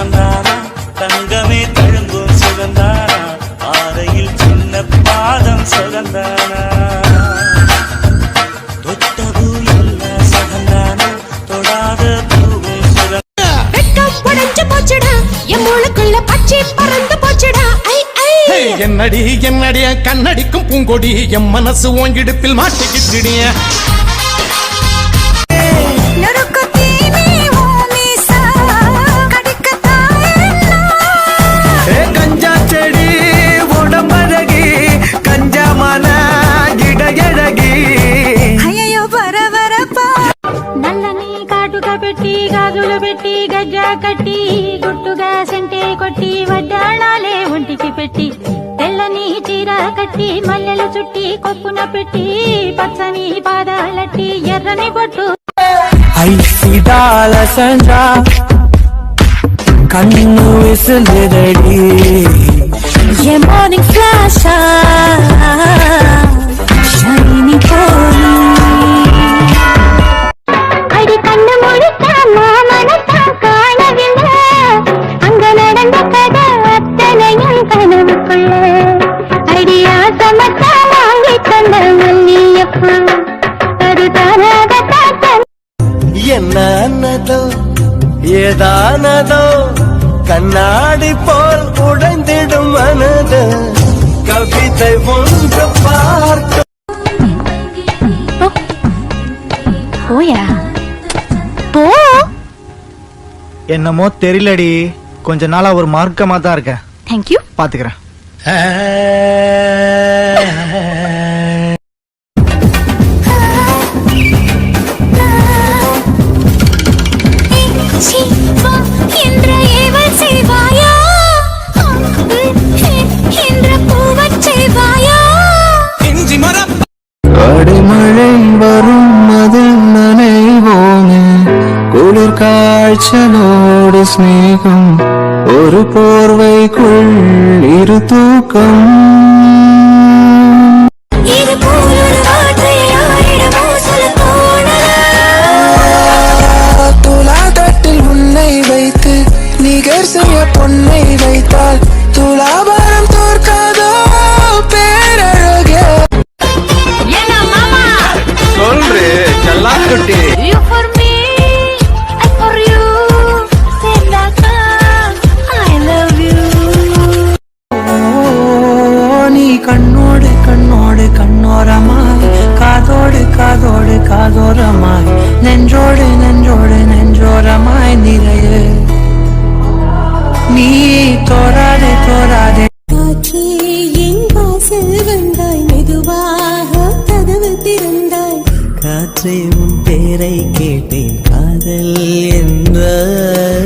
சுகந்தானா தங்கமே தழும்பும் சுகந்தானா ஆரையில் சின்ன பாதம் சுகந்தானா தொட்ட பூ எல்லாம் சுகந்தானா தொடாத பூவும் சுகந்தானா வெட்கம் உடைஞ்சு போச்சுடா என் மூளைக்குள்ள பச்சை பறந்து போச்சுடா என்னடி என்னடிய கண்ணடிக்கும் பூங்கொடி என் மனசு ஓங்கிடுப்பில் மாட்டிக்கிட்டிடிய கஞ்சா செடி உடம்பழகி கஞ்சா மன இடையழகி అయ్యో బరబరపా నల్లని కాటుక పెట్టి గాజులు పెట్టి గజ్జా కట్టి గుట్టుగా సెంటే కొట్టి వడ్డాణాలే ఒంటికి పెట్టి తెల్లని చీర కట్టి మల్లెలు చుట్టి కొప్పున పెట్టి పచ్చని పాదాలట్టి ఎర్రని బొట్టు ఐసిడాల సంజా కన్ను విసిలిరడి ఏ మార్నింగ్ ఫ్లాష్ షైనీ పోనీ அடி கண்ணு முடிச்சாமா மனசா காணவில்லை அங்க நடந்த கதை அத்தனையும் கனவுக்குள்ள அடியா சமத்தா வாங்கி தந்த மல்லியப்பா அது தாராத தாத்தன் என்னதோ ஏதானதோ கண்ணாடி போல் உடைந்திடும் மனது கவிதை ஒன்று பார்க்க போயா போ என்னமோ தெரியலடி கொஞ்ச நாளா ஒரு மார்க்கமா தான் இருக்கேன். தேங்க்யூ பாத்துக்கிறேன். என்ற ஏவல் செய்வாயா என்ற பூவச் செய்வாயா இஞ்சி மரம் அடிமழை வரும் அதில் நனைவோமே குளிர் காய்ச்சலோடு ஸ்நேகம் ஒரு போர்வைக்குள் இரு தூக்கம் இது போலொரு வார்த்தையாயிடமோ சொல்ல துலாதட்டில் உன்னை வைத்து நிகர் செய்ய பொன்னை வைத்தால் துலாபாரம் தோற்காதோ பேரழகே சொல்றே கல்லாக்குட்டி You for me, I for you. Say like I love you. நீ கண்ணோடு கண்ணோடு கண்ணோரமாய் காதோடு காதோடு காதோரமாய் நெஞ்சோடு நெஞ்சோடு நெஞ்சோரமாய் நிறைய நீ தோராதே தோராதே காற்றே என் வாசல் வந்தாய் மெதுவாக கதவு திறந்தாய் காற்றே உன் பேரை கேட்டேன் காதல் என்ற